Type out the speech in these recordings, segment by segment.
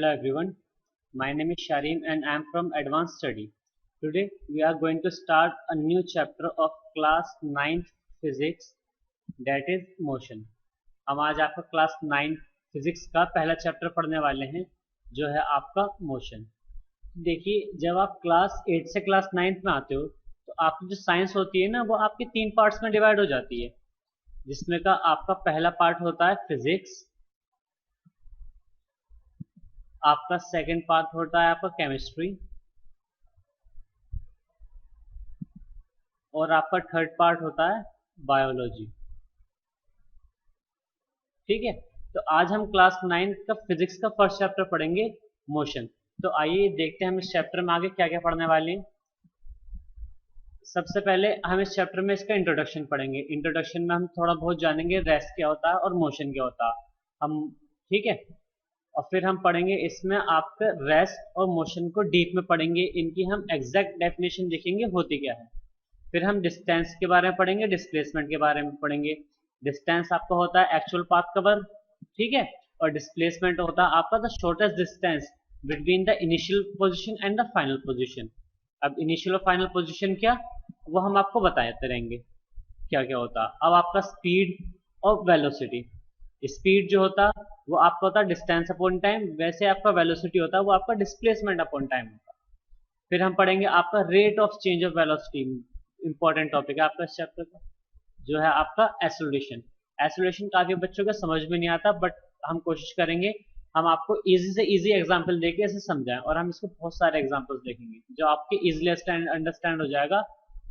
Hello everyone, my name is Sharim and I am from Advanced Study. Today we are going to start a new chapter of class 9th physics, that is motion. हम आज आपका class 9 physics का पहला chapter पढ़ने वाले हैं जो है आपका मोशन। देखिए, जब आप क्लास 8 से क्लास 9 में आते हो तो आपकी जो साइंस होती है ना, वो आपके 3 पार्ट्स में डिवाइड हो जाती है, जिसमें का आपका पहला पार्ट होता है फिजिक्स, आपका सेकंड पार्ट होता है आपका केमिस्ट्री, और आपका थर्ड पार्ट होता है बायोलॉजी। ठीक है, तो आज हम क्लास 9 का फिजिक्स का फर्स्ट चैप्टर पढ़ेंगे मोशन। तो आइए देखते हैं हम इस चैप्टर में आगे क्या क्या पढ़ने वाले हैं। सबसे पहले हम इस चैप्टर में इसका इंट्रोडक्शन पढ़ेंगे। इंट्रोडक्शन में हम थोड़ा बहुत जानेंगे रेस्ट क्या होता है और मोशन क्या होता है हम, ठीक है। और फिर हम पढ़ेंगे इसमें आपका रेस्ट और मोशन को डीप में पढ़ेंगे, इनकी हम एग्जैक्ट डेफिनेशन देखेंगे होती क्या है। फिर हम डिस्टेंस के बारे में पढ़ेंगे, डिस्प्लेसमेंट के बारे में पढ़ेंगे। डिस्टेंस आपका होता है एक्चुअल पाथ कवर, ठीक है, और डिस्प्लेसमेंट होता है आपका the shortest distance between the initial position and the final position. अब इनिशियल और फाइनल पोजीशन क्या, वो हम आपको बताते रहेंगे क्या क्या होता है। अब आपका स्पीड और वेलोसिटी, स्पीड जो होता है वो आपका होता है डिस्टेंस अपॉन टाइम, वैसे आपका वेलोसिटी होता है वो आपका डिस्प्लेसमेंट अपॉन टाइम होता है। फिर हम पढ़ेंगे आपका rate of change of velocity, important topic है आपका इस चैप्टर का, जो है आपका एक्सेलरेशन। एक्सेलरेशन काफी बच्चों को समझ में नहीं आता, बट हम कोशिश करेंगे हम आपको इजी से इजी एग्जांपल देके इसे समझाएं, और हम इसको बहुत सारे एग्जांपल्स देखेंगे जो आपके इजीली अंडरस्टैंड हो जाएगा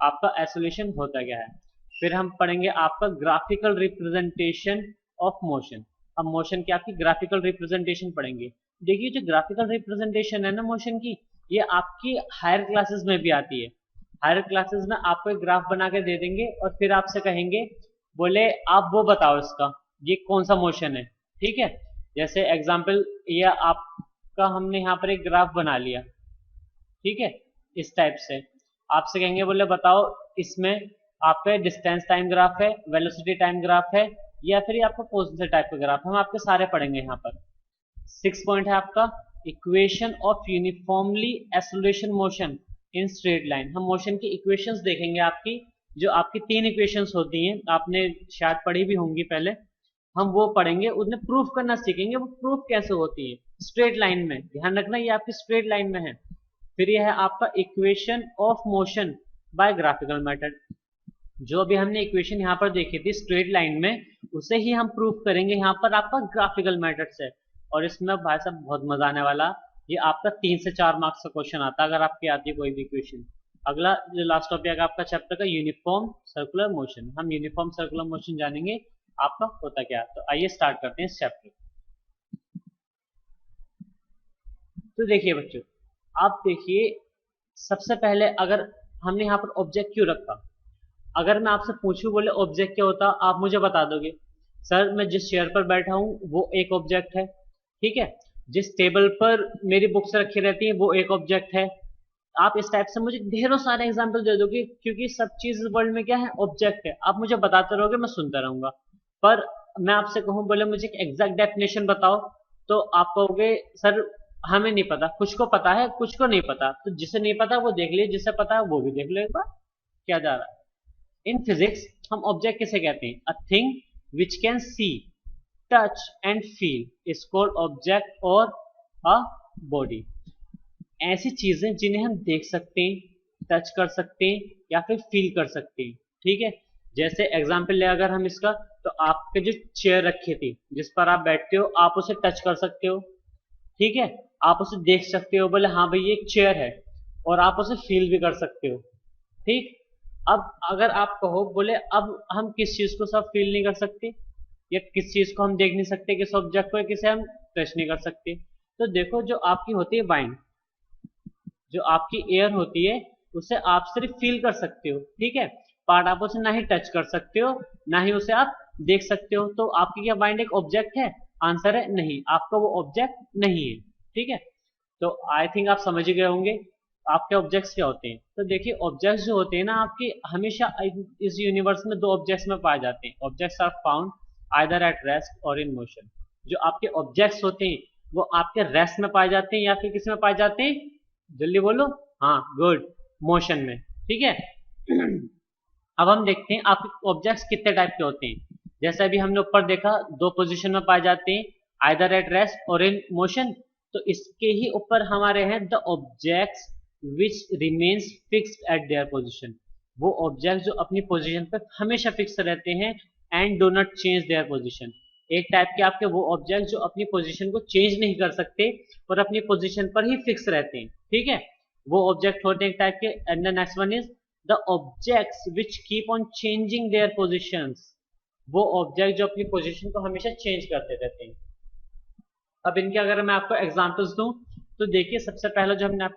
आपका एक्सेलरेशन होता क्या है। फिर हम पढ़ेंगे आपका ग्राफिकल रिप्रेजेंटेशन ऑफ मोशन। अब मोशन की आपकी ग्राफिकल रिप्रेजेंटेशन पढ़ेंगे। देखिए, जो ग्राफिकल रिप्रेजेंटेशन है ना मोशन की, ये आपकी हायर क्लासेस में भी आती है। हायर क्लासेस में आपको एक ग्राफ बना के दे देंगे और फिर आपसे कहेंगे, बोले आप वो बताओ इसका ये कौन सा मोशन है, ठीक है। जैसे एग्जांपल ये आपका हमने यहाँ पर एक ग्राफ बना लिया, ठीक है, इस टाइप से। आपसे कहेंगे, बोले बताओ इसमें आपका डिस्टेंस टाइम ग्राफ है, वेलोसिटी टाइम ग्राफ है, या फिर ये आपका पोजीशन टाइप का ग्राफ। हम आपके सारे पढ़ेंगे यहाँ पर। 6 पॉइंट है आपका equation of uniformly acceleration motion in straight line. हम मोशन की इक्वेशंस देखेंगे आपकी, जो आपकी 3 इक्वेशंस होती हैं, आपने शायद पढ़ी भी होंगी पहले। हम वो पढ़ेंगे, उन्हें प्रूफ करना सीखेंगे, वो प्रूफ कैसे होती है स्ट्रेट लाइन में। ध्यान रखना ये आपकी स्ट्रेट लाइन में है। फिर यह है आपका equation of motion by graphical method. जो अभी हमने इक्वेशन यहाँ पर देखी थी स्ट्रेट लाइन में, उसे ही हम प्रूफ करेंगे यहाँ पर आपका ग्राफिकल मेथड से। और इसमें भाई साहब बहुत मजा आने वाला, ये आपका 3 से 4 मार्क्स का क्वेश्चन आता है अगर आपकी आती है कोई भी इक्वेशन। अगला जो लास्ट टॉपिक है आपका चैप्टर का यूनिफॉर्म सर्कुलर मोशन। हम यूनिफॉर्म सर्कुलर मोशन जानेंगे आपका होता क्या। तो आइए स्टार्ट करते हैं इस चैप्टर। तो देखिए बच्चों, आप देखिए, सबसे पहले अगर हमने यहाँ पर ऑब्जेक्ट क्यों रखा, अगर मैं आपसे पूछूं बोले ऑब्जेक्ट क्या होता, आप मुझे बता दोगे सर मैं जिस चेयर पर बैठा हूं वो एक ऑब्जेक्ट है, ठीक है, जिस टेबल पर मेरी बुक्स रखी रहती है वो एक ऑब्जेक्ट है। आप इस टाइप से मुझे ढेरों सारे एग्जांपल दे दोगे, क्योंकि सब चीज वर्ल्ड में क्या है, ऑब्जेक्ट है। आप मुझे बताते रहोगे, मैं सुनता रहूंगा। पर मैं आपसे कहूं बोले मुझे एक एग्जैक्ट डेफिनेशन बताओ, तो आप कहोगे सर हमें नहीं पता, कुछ को पता है कुछ को नहीं पता। तो जिसे नहीं पता वो देख लीजिए, जिसे पता है वो भी देख लो एक बार क्या जा रहा है। इन फिजिक्स हम ऑब्जेक्ट किसे कहते हैं, a thing which can see, touch and feel is called object और अ बॉडी। ऐसी चीजें जिन्हें हम देख सकते हैं, टच कर सकते हैं या फिर फील कर सकते हैं, ठीक है। जैसे एग्जांपल ले अगर हम इसका, तो आपके जो चेयर रखी थी जिस पर आप बैठते हो, आप उसे टच कर सकते हो, ठीक है, आप उसे देख सकते हो, बोले हाँ भाई ये एक चेयर है, और आप उसे फील भी कर सकते हो, ठीक। अब अगर आप कहो बोले अब हम किस चीज को सब फील नहीं कर सकते, या किस चीज को हम देख नहीं सकते, किस ऑब्जेक्ट को किसे हम टच नहीं कर सकते, तो देखो जो आपकी होती है वाइंड, जो आपकी एयर होती है, उसे आप सिर्फ फील कर सकते हो, ठीक है। पार्ट आप उसे ना ही टच कर सकते हो ना ही उसे आप देख सकते हो। तो आपकी क्या वाइंड एक ऑब्जेक्ट है, आंसर है नहीं, आपका वो ऑब्जेक्ट नहीं है, ठीक है। तो आई थिंक आप समझ गए होंगे आपके ऑब्जेक्ट्स क्या होते हैं। तो देखिए ऑब्जेक्ट्स जो होते हैं ना आपके, हमेशा इस यूनिवर्स में 2 ऑब्जेक्ट्स में पाए जाते हैं। Objects are found either at rest or in motion. जो आपके ऑब्जेक्ट्स होते हैं वो आपके रेस्ट में पाए जाते हैं या फिर किस में पाए जाते हैं, जल्दी बोलो। हाँ गुड, मोशन में। ठीक है। अब हम देखते हैं आपके ऑब्जेक्ट्स कितने टाइप के होते हैं। जैसे अभी हमने ऊपर देखा, दो पोजीशन में पाए जाते हैं, either at rest or in motion. तो इसके ही ऊपर हमारे हैं the objects which remains fixed at there position. वो ऑब्जेक्ट जो अपनी पोजीशन पर हमेशा फिक्स रहते हैं and do not change their position. एक टाइप के आपके वो ऑब्जेक्ट जो अपनी पोजीशन को चेंज नहीं कर सकते और अपनी पोजीशन पर ही फिक्स रहते हैं। ठीक है, वो ऑब्जेक्ट होते हैं एक टाइप के। And the next one is the objects which keep on changing their positions. वो ऑब्जेक्ट जो अपनी पोजीशन को हमेशा चेंज करते रहते हैं। अब इनके अगर मैं आपको एग्जांपल्स दूं तो देखिए, सबसे पहला जो हमने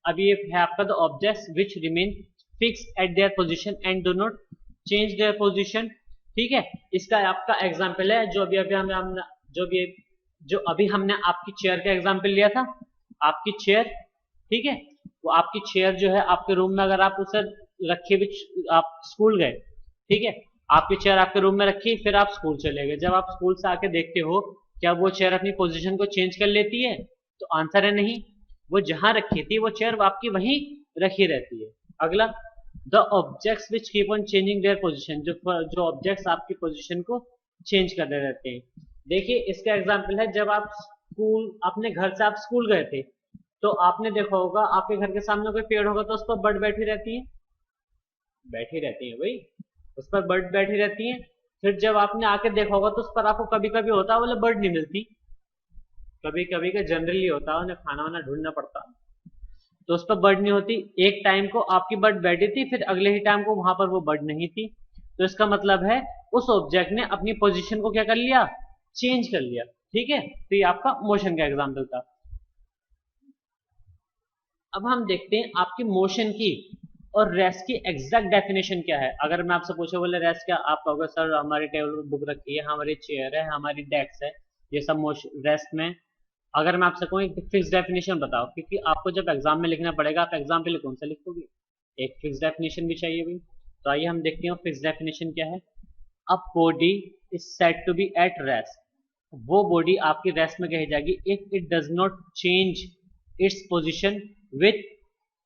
अभी ये है आपका the objects which remain fix eight their position and do not change their position. ठीक है, इसका आपका एग्जांपल है जो अभी अभी हमने जो अभी हमने आपकी चेयर का एग्जांपल लिया था। आपकी चेयर, ठीक है, वो आपकी चेयर जो है आपके रूम में अगर आप उसे रखे भी, आप स्कूल गए, ठीक है, आपकी चेयर आपके रूम में रखी, फिर आप स्कूल चले गए। जब आप स्कूल से आके देखते हो क्या वो चेयर अपनी पोजीशन को चेंज कर लेती है, तो आंसर है नहीं। वो जहां रखी थी वो चेयर आपकी वहीं रखी रहती है। अगला, the objects which keep on changing their position. जो ऑब्जेक्ट्स आपकी पोजीशन को चेंज करते रहते हैं। देखिए इसका एग्जांपल है, जब आप स्कूल, अपने घर से आप स्कूल गए थे, तो आपने देखा होगा आपके घर के सामने कोई पेड़ होगा तो उस पर बर्ड बैठी रहती है, बैठी रहती है भाई, उस पर बर्ड बैठी रहती है। फिर जब आपने आके देखा होगा तो उस पर आपको कभी कभी होता है बोले बर्ड नहीं मिलती, कभी कभी का जनरली होता है, उन्हें खाना वाना ढूंढना पड़ता, तो उस पर बर्ड नहीं होती। एक टाइम को आपकी बर्ड बैठी थी, फिर अगले ही टाइम को वहां पर वो बर्ड नहीं थी। तो इसका मतलब है उस ऑब्जेक्ट ने अपनी पोजीशन को क्या कर लिया, चेंज कर लिया। ठीक है, तो ये आपका मोशन का एग्जाम्पल था। अब हम देखते हैं आपकी मोशन की और रेस्ट की एग्जैक्ट डेफिनेशन क्या है। अगर मैं आपसे पूछूं बोले रेस्ट क्या, आप कहोगे सर हमारी टेबल पर बुक रखी है, हमारी चेयर है, हमारी डेस्क है, ये सब मोशन रेस्ट में। अगर मैं आपसे कहूँ एक फिक्स डेफिनेशन बताओ, क्योंकि आपको जब एग्जाम में लिखना पड़ेगा, आप एग्जाम पे कौन सा लिखोगे, एक फिक्स डेफिनेशन भी चाहिए भाई। तो आइए हम देखते हैं फिक्स डेफिनेशन क्या है। A body is said to be at rest. वो बॉडी आपकी रेस्ट में कही जाएगी if it does not change its position with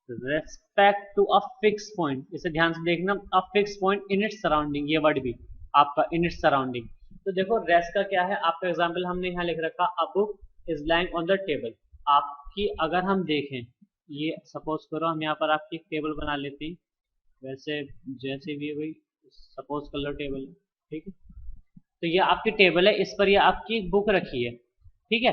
respect to a fix point. इसे ध्यान से देखना, a fix point in its surrounding, ये वर्ड भी आपका इन इट्स सराउंडिंग। तो देखो रेस्ट का क्या है, आपका एग्जाम्पल हमने यहाँ लिख रखा, a book is lying on the table. आपकी अगर हम देखें, ये सपोज करो हम यहाँ पर आपकी एक टेबल बना लेते हैं, वैसे जैसे भी भाई सपोज कर लो टेबल, ठीक है, तो ये आपकी टेबल है, इस पर ये आपकी बुक रखी है। ठीक है,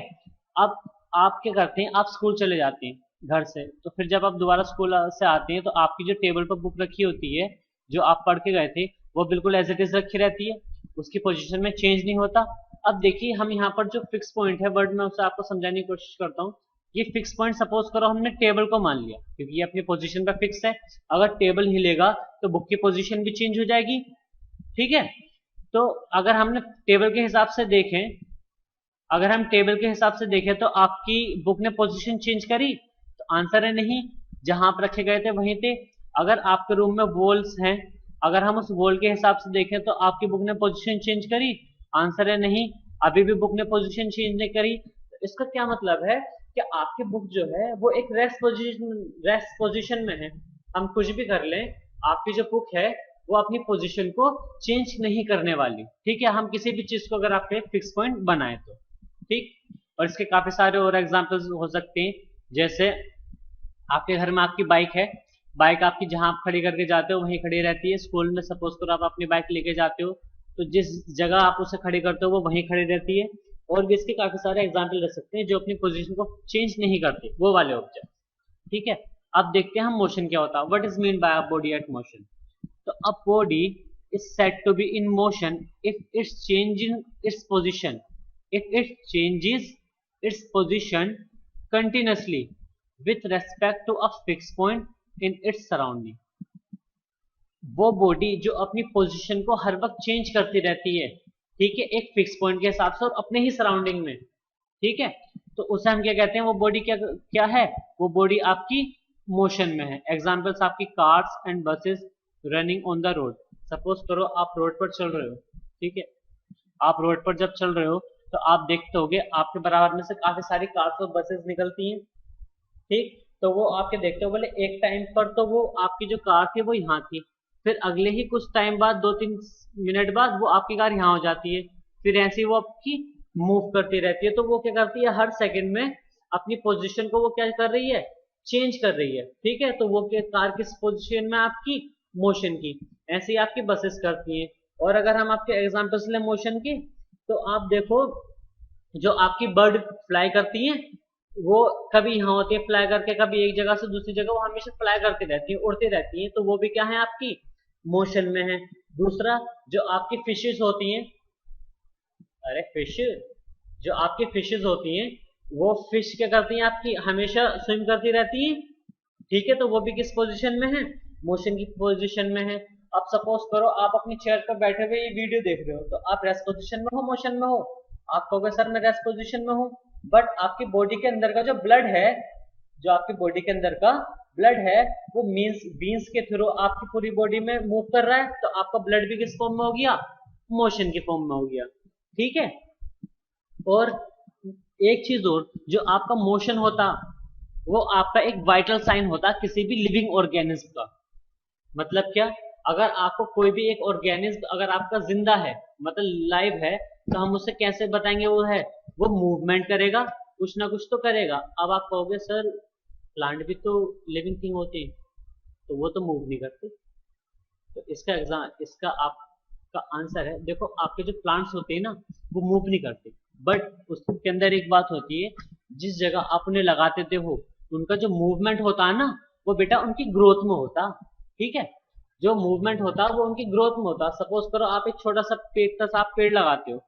अब आप क्या करते हैं, आप स्कूल चले जाते हैं घर से, तो फिर जब आप दोबारा स्कूल से आते हैं तो आपकी जो टेबल पर बुक रखी होती है, जो आप पढ़ के गए थे, वो बिल्कुल एज इट इज रखी रहती है, उसकी पोजीशन में चेंज नहीं होता। अब देखिए हम यहाँ पर जो फिक्स पॉइंट है वर्ड में, उसे आपको समझाने की कोशिश करता हूँ। ये फिक्स पॉइंट सपोज करो हमने टेबल को मान लिया, क्योंकि ये अपनी पोजीशन पर फिक्स है। अगर टेबल हिलेगा तो बुक की पोजीशन भी चेंज हो जाएगी। ठीक है, तो अगर हमने टेबल के हिसाब से देखें, अगर हम टेबल के हिसाब से देखें तो आपकी बुक ने पोजीशन चेंज करी, तो आंसर है नहीं, जहां आप रखे गए थे वहीं थे। अगर आपके रूम में वॉल्स हैं, अगर हम उस वॉल के हिसाब से देखें तो आपकी बुक ने पोजीशन चेंज करी, आंसर है नहीं, अभी भी बुक ने पोजीशन चेंज नहीं करी। तो इसका क्या मतलब है कि आपकी बुक जो है वो एक रेस्ट पोजीशन में है। हम कुछ भी कर लें, आपकी जो बुक है वो अपनी पोजीशन को चेंज नहीं करने वाली। ठीक है, हम किसी भी चीज को अगर आप एक फिक्स पॉइंट बनाए तो ठीक। और इसके काफी सारे और एग्जांपल्स हो सकते हैं, जैसे आपके घर में आपकी बाइक है, बाइक आपकी जहां आप खड़ी करके जाते हो वहीं खड़ी रहती है। स्कूल में सपोज करो आप अपनी बाइक लेके जाते हो, तो जिस जगह आप उसे खड़ी करते हो वो वहीं खड़ी रहती है। और भी इसके काफी सारे एग्जाम्पल रख सकते हैं जो अपनी पोजीशन को चेंज नहीं करते, वो वाले ऑब्जेक्ट। ठीक है, अब देखते हैं हम मोशन क्या होता है। What is mean by a body at motion. तो a body is said to be in motion if it's changing its position, if it changes its position continuously with respect to a fixed point in its surrounding। वो body जो अपनी position को हर वक्त change करती रहती है, ठीक है, एक फिक्स पॉइंट के हिसाब से और अपने ही सराउंडिंग में। ठीक है, तो उसे हम क्या कहते हैं, वो बॉडी क्या क्या है, वो बॉडी आपकी मोशन में है। एग्जांपल्स आपकी cars and buses running on the road. Suppose करो आप रोड पर चल रहे हो, ठीक है, आप रोड पर जब चल रहे हो तो आप देखते होगे आपके बराबर में से काफी सारी कार्स और बसेस निकलती हैं, ठीक। तो वो आपके देखते हो बोले एक टाइम पर तो वो आपकी जो कार थी वो यहाँ थी, फिर अगले ही कुछ टाइम बाद 2-3 मिनट बाद वो आपकी कार यहाँ हो जाती है, फिर ऐसे ही वो आपकी मूव करती रहती है। तो वो क्या करती है, हर सेकंड में अपनी पोजीशन को वो क्या कर रही है, चेंज कर रही है, ठीक है। तो वो कार किस पोजीशन में आपकी, मोशन की। ऐसे ही आपकी बसेस करती हैं। और अगर हम आपके एग्जांपल्स लें मोशन की, तो आप देखो जो आपकी बर्ड फ्लाई करती हैं वो कभी यहाँ होती है फ्लाई करके, कभी एक जगह से दूसरी जगह, वो हमेशा फ्लाई करती रहती है, उड़ती रहती है, तो वो भी क्या है आपकी मोशन में है। दूसरा जो आपकी फिशेस होती हैं, अरे फिश, जो आपकी फिशेस होती हैं वो फिश क्या करती हैं आपकी, हमेशा स्विम करती रहती हैं, ठीक है। तो वो भी किस पोजीशन में है, मोशन की पोजीशन में है। अब सपोज करो आप अपनी चेयर पर बैठे हुए ये वीडियो देख रहे हो, तो आप रेस्ट पोजीशन में हो, मोशन में हो। आप कहोगे सर मैं रेस्ट पोजीशन में हूँ, बट आपकी बॉडी के अंदर का जो ब्लड है, जो आपकी बॉडी के अंदर का ब्लड है वो मीन्स बीन्स के थ्रू आपकी पूरी बॉडी में मूव कर रहा है, तो आपका ब्लड भी किस फॉर्म में हो गया, मोशन की फॉर्म में हो गया, ठीक है। और एक चीज और, जो आपका मोशन होता वो आपका एक वाइटल साइन होता किसी भी लिविंग ऑर्गेनिज्म का। मतलब क्या, अगर आपको कोई भी एक ऑर्गेनिज्म अगर आपका जिंदा है, मतलब लाइव है, तो हम उसे कैसे बताएंगे वो है, वो मूवमेंट करेगा, कुछ ना कुछ तो करेगा। अब आप कहोगे सर प्लांट भी तो लिविंग थिंग होती है, तो वो तो मूव नहीं करते। तो इसका आपका आंसर है, देखो आपके जो प्लांट्स होते हैं ना वो मूव नहीं करते, बट उसके अंदर एक बात होती है, जिस जगह आप उन्हें लगाते थे हो उनका जो मूवमेंट होता है ना वो बेटा उनकी ग्रोथ में होता, ठीक है। जो मूवमेंट होता है वो उनकी ग्रोथ में होता। सपोज करो आप एक छोटा सा पेड़, इतना सा आप पेड़ लगाते हो,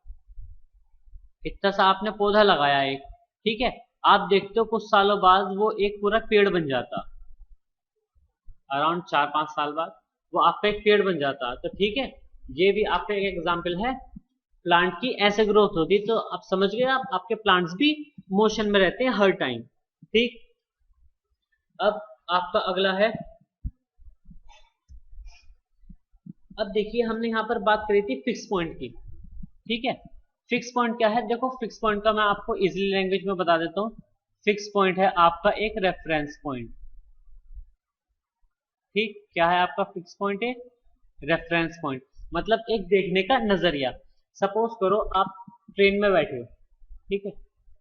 इतना सा आपने पौधा लगाया एक, ठीक है। आप देखते हो कुछ सालों बाद वो एक पूरा पेड़ बन जाता, अराउंड 4-5 साल बाद वो आपका एक पेड़ बन जाता, तो ठीक है। ये भी आपका एक एग्जाम्पल है प्लांट की ऐसे ग्रोथ होती। तो आप समझ गए, आप आपके प्लांट्स भी मोशन में रहते हैं हर टाइम, ठीक। अब आपका अगला है, अब देखिए हमने यहाँ पर बात करी थी फिक्स पॉइंट की, ठीक है। फिक्स पॉइंट क्या है, देखो फिक्स पॉइंट का मैं आपको इजीली लैंग्वेज में बता देता हूँ। फिक्स पॉइंट है आपका एक रेफरेंस पॉइंट, ठीक। क्या है आपका फिक्स पॉइंट, एक रेफरेंस पॉइंट, मतलब एक देखने का नजरिया। सपोज करो आप ट्रेन में बैठे हो, ठीक है।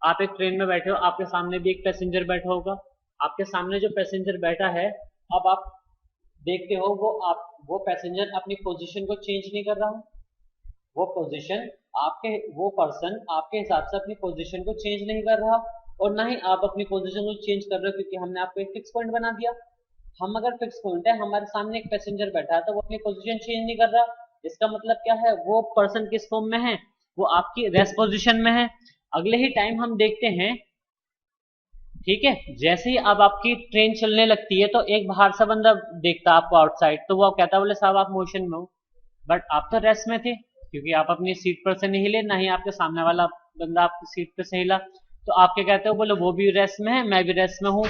आप एक ट्रेन में बैठे हो, आपके सामने भी एक पैसेंजर बैठा होगा। आपके सामने जो पैसेंजर बैठा है, अब आप देखते हो वो पैसेंजर अपनी पोजीशन को चेंज नहीं कर रहा, वो पोजीशन आपके, वो पर्सन आपके हिसाब से अपनी पोजीशन को चेंज नहीं कर रहा, और ना ही आप अपनी पोजीशन को चेंज कर रहे हो, क्योंकि हमने आपको एक फिक्स पॉइंट बना दिया। हम अगर फिक्स पॉइंट है, हमारे सामने एक पैसेंजर बैठा है, तो वो अपनी पोजीशन चेंज नहीं कर रहा, इसका मतलब क्या है, वो पर्सन किस फॉर्म में है, वो आपकी रेस्ट पोजीशन में है। अगले ही टाइम हम देखते हैं, ठीक है, जैसे ही अब आपकी ट्रेन चलने लगती है तो एक बाहर से बंदा देखता है आपको आउटसाइड, तो वो कहता है बोले साहब आप मोशन में हो, बट आप तो रेस्ट में थे, क्योंकि आप अपनी सीट पर से नहीं हिले, ना ही आपके सामने वाला बंदा आपकी सीट पर से हिला। तो आप क्या कहते हो, बोले वो भी रेस्ट में है, मैं भी रेस्ट में हूँ।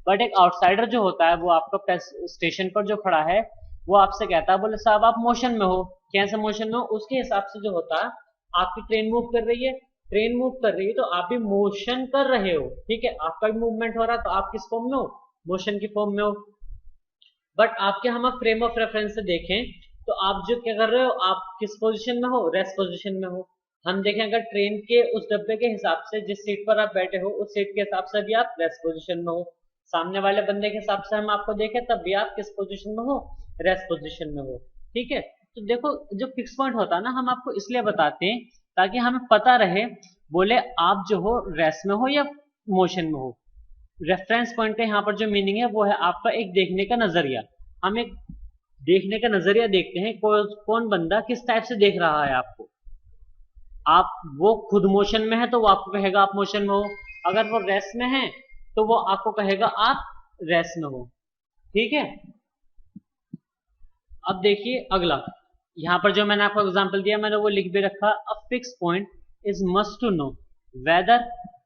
बट एक आउटसाइडर जो होता है, वो आपका स्टेशन पर जो खड़ा है, वो आपसे कहता है बोले साहब आप मोशन में हो। कैसे मोशन में हो, उसके हिसाब से जो होता है, आपकी ट्रेन मूव कर रही है, ट्रेन मूव कर रही है तो आप भी मोशन कर रहे हो, ठीक है। आपका भी मूवमेंट हो रहा है, तो आप किस फॉर्म में हो, मोशन की फॉर्म में हो। बट आपके हम फ्रेम ऑफ रेफरेंस से देखें, तो आप जो क्या कर रहे हो, आप किस पोजीशन में हो, रेस्ट पोजीशन में हो। हम देखें अगर ट्रेन के उस डब्बे के हिसाब से, जिस सीट पर आप बैठे हो उस सीट के हिसाब से भी आप रेस्ट पोजीशन में हो। सामने वाले बंदे के हिसाब से हम आपको देखें, तब भी आप किस पोजीशन में हो, रेस्ट पोजीशन में हो, ठीक है। तो देखो जो फिक्स पॉइंट होता है ना, हम आपको इसलिए बताते हैं ताकि हमें पता रहे, बोले आप जो हो रेस्ट में हो या मोशन में हो। रेफरेंस पॉइंट का यहाँ पर जो मीनिंग है वो है आपका एक देखने का नजरिया। हम एक देखने का नजरिया देखते हैं, कौन बंदा किस टाइप से देख रहा है आपको। आप वो खुद मोशन में है तो वो आपको कहेगा आप मोशन में हो, अगर वो रेस्ट में है तो वो आपको कहेगा आप रेस्ट में हो, ठीक है। अब देखिए अगला, यहाँ पर जो मैंने आपको एग्जांपल दिया मैंने वो लिख भी रखा, a fix point is must to know whether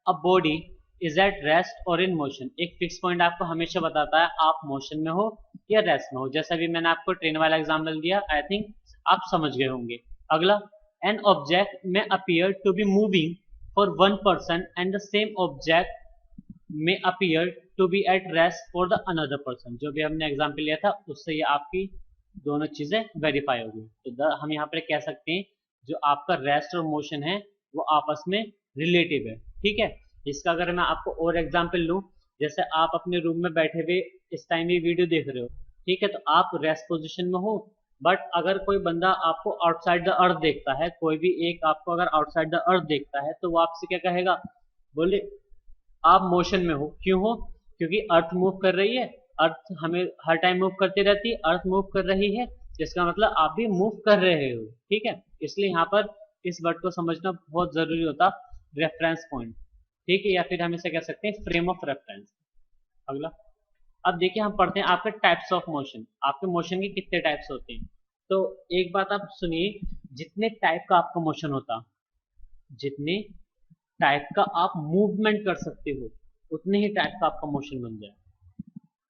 a body is at rest or in motion. एक फिक्स पॉइंट आपको हमेशा बताता है आप मोशन में हो या रेस्ट में हो। जैसा भी मैंने आपको ट्रेन वाला एग्जांपल दिया, आई थिंक आप समझ गए होंगे। अगला, an object may appear to be moving for one person and the same object may appear to be at rest for the another person. जो भी हमने एग्जाम्पल लिया था उससे ये आपकी दोनों चीजें वेरीफाई होगी। तो हम यहाँ पर कह सकते हैं जो आपका रेस्ट और मोशन है वो आपस में रिलेटिव है। ठीक है, इसका अगर मैं आपको और एग्जाम्पल लूँ, जैसे आप अपने रूम में बैठे हुए इस टाइम ये वीडियो देख रहे हो, ठीक है, तो आप रेस्ट पोजीशन में हो, बट अगर कोई बंदा आपको आउटसाइड द अर्थ देखता है, कोई भी एक आपको अगर आउटसाइड द अर्थ देखता है तो वो आपसे क्या कहेगा, बोले आप मोशन में हो। क्यों हो? क्योंकि अर्थ मूव कर रही है, अर्थ हमें हर टाइम मूव करती रहती है, अर्थ मूव कर रही है, जिसका मतलब आप भी मूव कर रहे हो। ठीक है, इसलिए यहाँ पर इस वर्ड को समझना बहुत जरूरी होता, रेफरेंस पॉइंट। ठीक है, या फिर हम इसे कह सकते हैं फ्रेम ऑफ रेफरेंस। अगला, अब देखिए हम पढ़ते हैं आपके टाइप्स ऑफ मोशन। आपके मोशन के कितने टाइप्स होते हैं? तो एक बात आप सुनिए, जितने टाइप का आपका मोशन होता, जितने टाइप का आप मूवमेंट कर सकते हो, उतने ही टाइप का आपका मोशन बन जाए।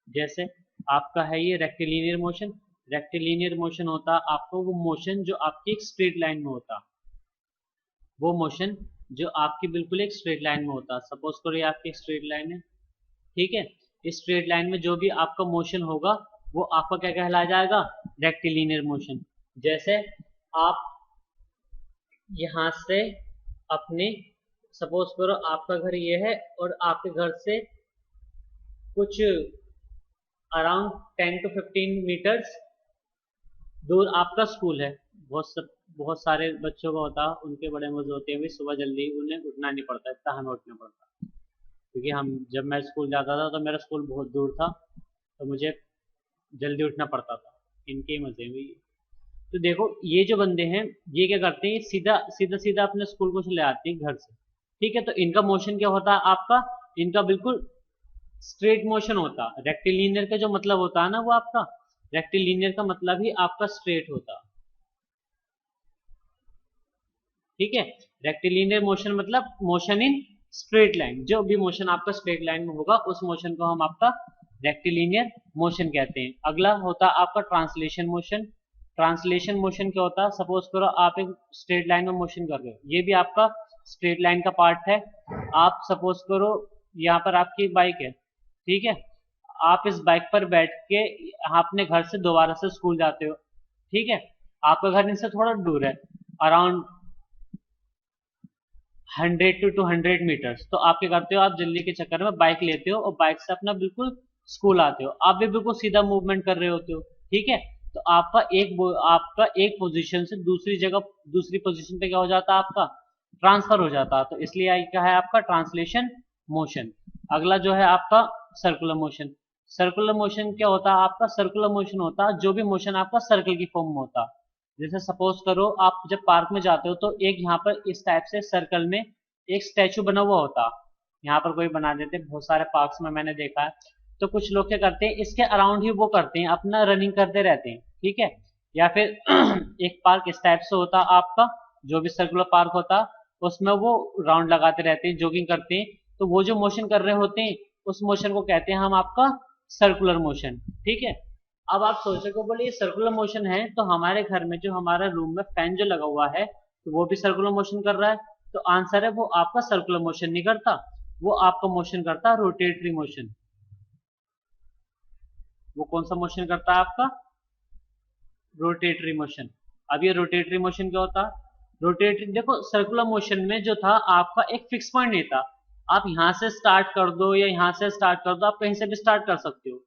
जैसे आपका है ये रेक्टिलिनियर मोशन। रेक्टिलिनियर मोशन होता आपका वो मोशन जो आपकी एक स्ट्रेट लाइन में होता, वो मोशन जो आपकी बिल्कुल एक स्ट्रेट लाइन में होता। सपोज करो ये आपकी स्ट्रेट लाइन है, ठीक है, इस स्ट्रेट लाइन में जो भी आपका मोशन होगा वो आपका क्या कहला जाएगा, रेक्टिलिनियर मोशन। जैसे आप यहां से अपने, सपोज करो आपका घर ये है और आपके घर से कुछ अराउंड 10 to 15 मीटर्स दूर आपका स्कूल है। बहुत सारे बच्चों का होता, उनके बड़े मजे होते हैं भी सुबह जल्दी उन्हें उठना नहीं पड़ता, इतना हमें उठना पड़ता, क्योंकि हम जब मैं स्कूल जाता था तो मेरा स्कूल बहुत दूर था, तो मुझे जल्दी उठना पड़ता था। इनके ही मजे हुई। तो देखो ये जो बंदे हैं ये क्या करते हैं, सीधा सीधा सीधा अपने स्कूल को चले आते हैं घर से। ठीक है, तो इनका मोशन क्या होता है आपका, इनका बिल्कुल स्ट्रेट मोशन होता। रेक्टिलिनियर का जो मतलब होता है ना, वो आपका रेक्टिलिनियर का मतलब ही आपका स्ट्रेट होता। ठीक है, रेक्टिलिनियर मोशन मतलब मोशन इन स्ट्रेट लाइन। जो भी मोशन आपका स्ट्रेट लाइन में होगा उस मोशन को हम आपका रेक्टिलिनियर मोशन कहते हैं। अगला होता आपका ट्रांसलेशन मोशन। ट्रांसलेशन मोशन क्या होता है, सपोज करो आप एक स्ट्रेट लाइन में मोशन कर रहे हो, ये भी आपका स्ट्रेट लाइन का पार्ट है। आप सपोज करो यहाँ पर आपकी बाइक है, ठीक है, आप इस बाइक पर बैठ के अपने घर से दोबारा से स्कूल जाते हो। ठीक है, आपका घर इनसे थोड़ा दूर है, अराउंड 100 to 200 मीटर्स। तो आप क्या करते हो, आप जल्दी के चक्कर में बाइक लेते हो और बाइक से अपना बिल्कुल स्कूल आते हो। आप भी बिल्कुल सीधा मूवमेंट कर रहे होते हो। ठीक है, तो आपका एक पोजीशन से दूसरी जगह, दूसरी पोजीशन पे क्या हो जाता है, आपका ट्रांसफर हो जाता है। तो इसलिए क्या है आपका ट्रांसलेशन मोशन। अगला जो है आपका सर्कुलर मोशन। सर्कुलर मोशन क्या होता है आपका, सर्कुलर मोशन होता है जो भी मोशन आपका सर्कल की फॉर्म में होता। जैसे सपोज करो आप जब पार्क में जाते हो तो एक यहाँ पर इस टाइप से सर्कल में एक स्टैचू बना हुआ होता, यहाँ पर कोई बना देते, बहुत सारे पार्क्स में मैंने देखा है। तो कुछ लोग क्या करते हैं, इसके अराउंड ही वो करते हैं, अपना रनिंग करते रहते हैं। ठीक है, या फिर एक पार्क इस टाइप से होता आपका, जो भी सर्कुलर पार्क होता उसमें वो राउंड लगाते रहते हैं, जॉगिंग करते हैं। तो वो जो मोशन कर रहे होते हैं उस मोशन को कहते हैं हम आपका सर्कुलर मोशन। ठीक है, अब आप सोचोगे बोले ये सर्कुलर मोशन है, तो हमारे घर में जो हमारा रूम में फैन जो लगा हुआ है तो वो भी सर्कुलर मोशन कर रहा है। तो आंसर है वो आपका सर्कुलर मोशन नहीं करता, वो आपका मोशन करता है रोटेटरी मोशन। वो कौन सा मोशन करता है आपका, रोटेटरी मोशन। अब ये रोटेटरी मोशन क्या होता, रोटेटरी, देखो सर्कुलर मोशन में जो था आपका एक फिक्स पॉइंट नहीं था, आप यहां से स्टार्ट कर दो या यहां से स्टार्ट कर दो, आप कहीं से भी स्टार्ट कर सकते हो,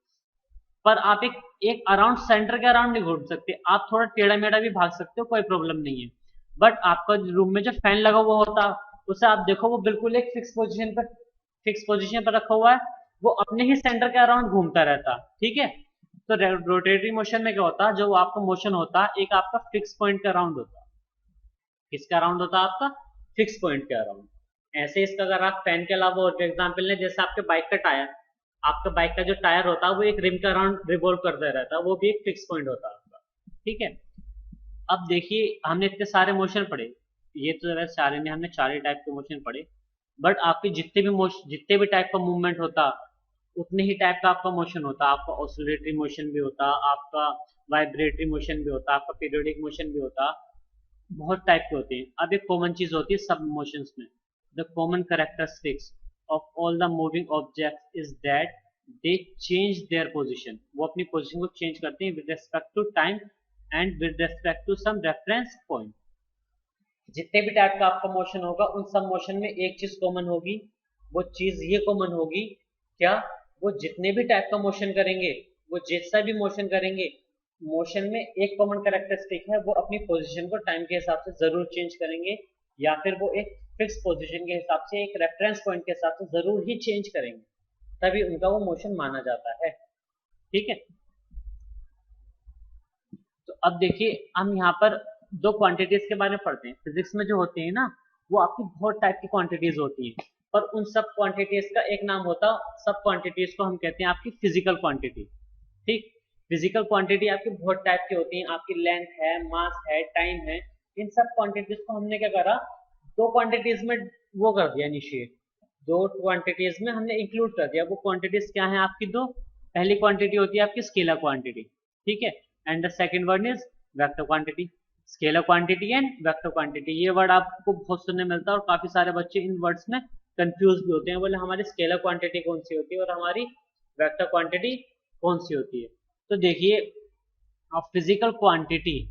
पर आप एक एक अराउंड सेंटर के अराउंड नहीं घूम सकते। आप थोड़ा टेढ़ा मेढ़ा भी भाग सकते हो, कोई प्रॉब्लम नहीं है। बट आपका रूम में जो फैन लगा हुआ होता उसे आप देखो वो बिल्कुल एक फिक्स पोजीशन पर रखा हुआ है, वो अपने ही सेंटर के अराउंड घूमता रहता। ठीक है, तो रोटेटरी मोशन में क्या होता है, जो आपका मोशन होता है एक आपका फिक्स पॉइंट के अराउंड होता है। किसका अराउंड होता है आपका, फिक्स पॉइंट के अराउंड। ऐसे इसका अगर आप फैन के अलावा और एग्जाम्पल लें, जैसे आपके बाइक का टायर, आपका बाइक का जो टायर होता है वो एक रिम के अराउंड रिवॉल्व करता रहता है, वो भी एक फिक्स पॉइंट होता है आपका। ठीक है, अब देखिए हमने इतने सारे मोशन पढ़े, ये तो जरा सारे ने, हमने चार ही टाइप के मोशन पढ़े, बट आपके जितने भी टाइप का मूवमेंट होता उतने ही टाइप का आपका मोशन होता। आपका ऑसिलेटरी मोशन भी होता, आपका वाइब्रेटरी मोशन भी होता, आपका पीरियोडिक मोशन भी होता, बहुत टाइप के होते हैं। अब एक कॉमन चीज होती है सब मोशंस में, the common characteristics of all the moving objects is that they change their position, वो अपनी पोजीशन को चेंज करते हैं with respect to time and with respect to some reference point. जितने भी टाइप का आपका मोशन होगा उन सब मोशन में एक चीज कॉमन होगी, वो चीज ये कॉमन होगी क्या, वो जितने भी टाइप का मोशन करेंगे, वो जैसा भी मोशन करेंगे, मोशन में एक कॉमन कैरेक्टरिस्टिक है, वो अपनी पोजीशन को टाइम के हिसाब से जरूर चेंज करेंगे, या फिर वो एक फिक्स पोजीशन के हिसाब से एक रेफरेंस पॉइंट के हिसाब से जरूर ही चेंज करेंगे, तभी उनका वो मोशन माना जाता है। ठीक है, तो अब देखिए हम यहाँ पर दो क्वांटिटीज के बारे में पढ़ते हैं। फिजिक्स में जो होती है ना, वो आपकी बहुत टाइप की क्वांटिटीज होती हैं, पर उन सब क्वांटिटीज का एक नाम होता, सब क्वांटिटीज को हम कहते हैं आपकी फिजिकल क्वांटिटी। ठीक, फिजिकल क्वांटिटी आपकी बहुत टाइप की होती है, आपकी लेंथ है, मास है, टाइम है, इन सब क्वांटिटीज को हमने क्या करा, दो क्वांटिटीज में वो कर दिया इनिशिएट, दो क्वांटिटीज में हमने इंक्लूड कर दिया। वो क्वांटिटीज क्या है आपकी, दो, पहली क्वांटिटी होती है आपकी स्केलर क्वांटिटी, ठीक है, and the second word is vector quantity. Scalar quantity and vector quantity, ये वर्ड आपको बहुत सुनने मिलता है और काफी सारे बच्चे इन वर्ड्स में कंफ्यूज भी होते हैं, बोले हमारी स्केलर क्वांटिटी कौन सी होती है और हमारी वेक्टर क्वांटिटी कौन सी होती है। तो देखिए, a physical quantity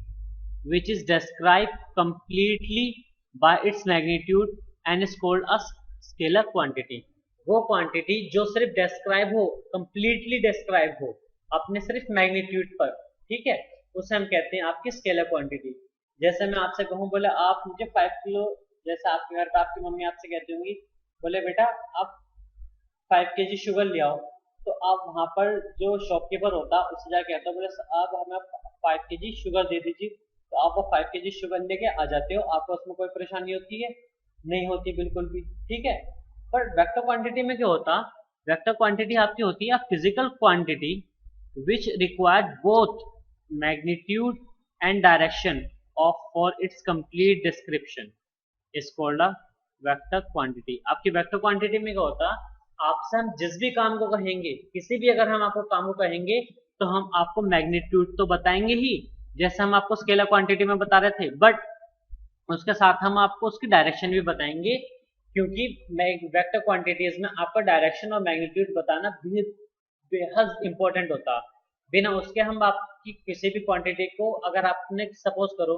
which is described completely by its magnitude and is called a scalar quantity। वो क्वांटिटी जो सिर्फ डिस्क्राइब हो, कंप्लीटली डिस्क्राइब हो अपने सिर्फ मैग्नीट्यूड पर, ठीक है, उसे हम कहते हैं आपकी स्केलर क्वांटिटी। जैसे मैं आपसे कहूँ, बोले आप मुझे 5 किलो, जैसे आपके घर पर आपकी मम्मी आपसे कहती होंगी, बोले बेटा आप 5 kg शुगर ले आओ, तो आप वहां पर जो शॉपकीपर होता है उससे जाकर कहते हो, बोले आप हमें 5 kg शुगर दे दीजिए, तो आप वो 5 kg शुगर लेके आ जाते हो, आपको उसमें कोई परेशानी होती है, नहीं होती बिल्कुल भी, ठीक है। पर वेक्टर क्वांटिटी में क्या होता, वेक्टर क्वांटिटी आपकी होती है physical quantity which required both magnitude and direction of for its complete description is called a vector quantity. आपकी वेक्टर क्वांटिटी में क्या होता, आपसे हम जिस भी काम को कहेंगे, किसी भी अगर हम आपको काम को कहेंगे, तो हम आपको मैग्नीट्यूड तो बताएंगे ही, जैसे हम आपको स्केलर क्वांटिटी में बता रहे थे, बट उसके साथ हम आपको उसकी डायरेक्शन भी बताएंगे, क्योंकि वेक्टर क्वांटिटीज में आपका डायरेक्शन और मैग्नीट्यूड बताना बेहद इंपॉर्टेंट होता। बिना उसके हम आपकी किसी भी क्वांटिटी को, अगर आपने सपोज करो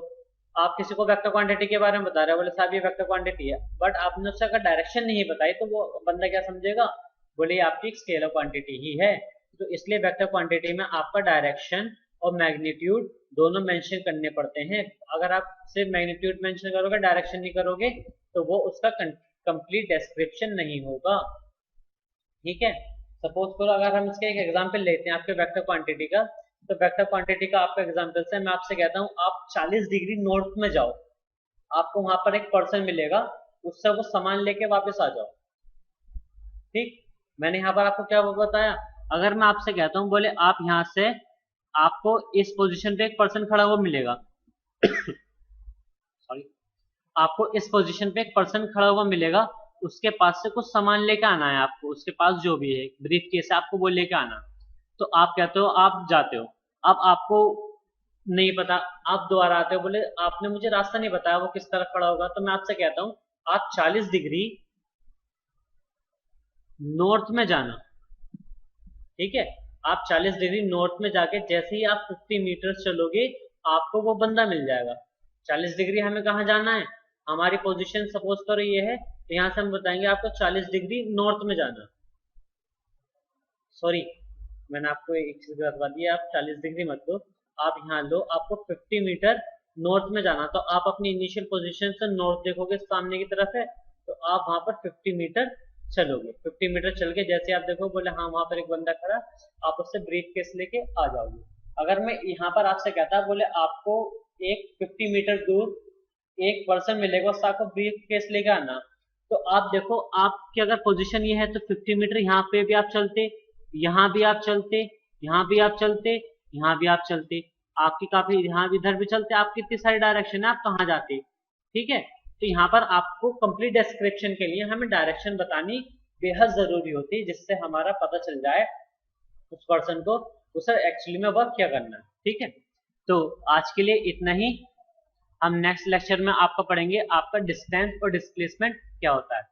आप किसी को वेक्टर क्वांटिटी के बारे में बता रहे हो, बोले साहब ये वेक्टर क्वांटिटी है, बट आपने उससे अगर डायरेक्शन नहीं बताई, तो वो बंदा क्या समझेगा, बोले आपकी एक स्केलर क्वांटिटी ही है। तो इसलिए वेक्टर क्वांटिटी में आपका डायरेक्शन और मैग्नीट्यूड दोनों मेंशन करने पड़ते हैं। अगर आप सिर्फ मैग्नीट्यूड मेंशन करोगे, डायरेक्शन नहीं करोगे, तो वो उसका कंप्लीट डिस्क्रिप्शन नहीं होगा, ठीक है। सपोज करो अगर हम इसका एक एग्जांपल लेते हैं आपके वेक्टर क्वांटिटी का, तो वेक्टर क्वांटिटी का आपका एग्जांपल से मैं आपसे कहता हूँ, आप 40 डिग्री नॉर्थ में जाओ, आपको वहां पर एक पर्सन मिलेगा, उससे वो सामान लेके वापस आ जाओ, ठीक। मैंने यहाँ पर आपको क्या बताया, अगर मैं आपसे कहता हूँ, बोले आप यहाँ से, आपको इस पोजीशन पे एक पर्सन खड़ा हुआ मिलेगा सॉरी, आपको इस पोजीशन पे एक पर्सन खड़ा हुआ मिलेगा, उसके पास से कुछ सामान लेके आना है आपको, उसके पास जो भी है ब्रीफ केस है, आपको वो लेके आना, तो आप कहते हो, आप जाते हो, अब आपको नहीं पता, आप दोबारा आते हो, बोले आपने मुझे रास्ता नहीं बताया वो किस तरफ खड़ा होगा, तो मैं आपसे कहता हूँ आप 40 डिग्री नॉर्थ में जाना, ठीक है। आप 40 डिग्री नॉर्थ में जाके जैसे ही आप 50 मीटर चलोगे, आपको वो बंदा मिल जाएगा। 40 डिग्री हमें कहाँ जाना है, हमारी पोजीशन सपोज करो ये है, तो यहाँ से हम बताएंगे आपको 40 डिग्री नॉर्थ में जाना। सॉरी, मैंने आपको एक चीज बता दी, आप 40 डिग्री मत लो, आप यहाँ लो, आपको 50 मीटर नॉर्थ में जाना, तो आप अपनी इनिशियल पोजीशन से नॉर्थ देखोगे, सामने की तरफ है, तो आप वहां पर 50 मीटर चलोगे, 50 मीटर चल के जैसे आप देखो, बोले हाँ वहां पर एक बंदा खड़ा, आप उससे ब्रीफ केस लेके आ जाओगे। अगर मैं यहाँ पर आपसे कहता, बोले आपको एक 50 मीटर दूर एक पर्सन मिलेगा, उससे आपको ब्रीफ केस लेके आना, तो आप देखो आपकी अगर पोजीशन ये है, तो 50 मीटर यहाँ पे भी आप चलते, यहाँ भी आप चलते, यहाँ भी आप चलते, यहाँ भी आप चलते, आपकी काफी यहाँ भी इधर भी चलते, आपकी इतनी सारी डायरेक्शन है, आप कहाँ जाते, ठीक है। तो यहाँ पर आपको कंप्लीट डिस्क्रिप्शन के लिए हमें डायरेक्शन बतानी बेहद जरूरी होती है, जिससे हमारा पता चल जाए उस पर्सन को उसे एक्चुअली में वर्क क्या करना है, ठीक है। तो आज के लिए इतना ही, हम नेक्स्ट लेक्चर में आपका पढ़ेंगे आपका डिस्टेंस और डिस्प्लेसमेंट क्या होता है।